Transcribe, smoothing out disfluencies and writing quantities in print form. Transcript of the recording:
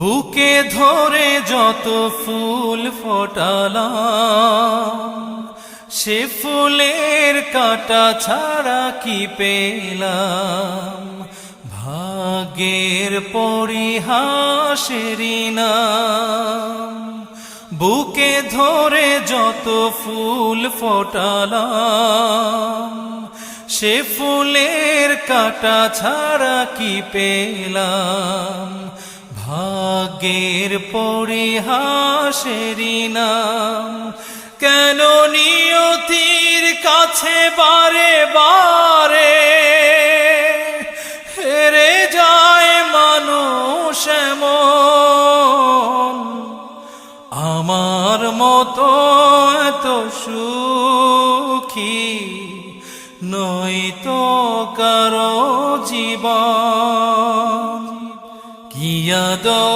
বুকে ধরে যত ফুল ফোটালাম, সে ফুলের কাঁটা ছাড়া কি পেলাম। ভাগ্যের পরিহাসেরই নাম। বুকে ধরে যত ফুল ফোটালাম, সে ফুলের কাঁটা ছাড়া কি পেলাম। ভাগ্যের পরিহাসেরই নাম। কেন নিয়তির কাছে বারে বারে হেরে যায় মানুষ এমন। আমার মতো এত সুখী নয়তো কারো জীবন। কি আদর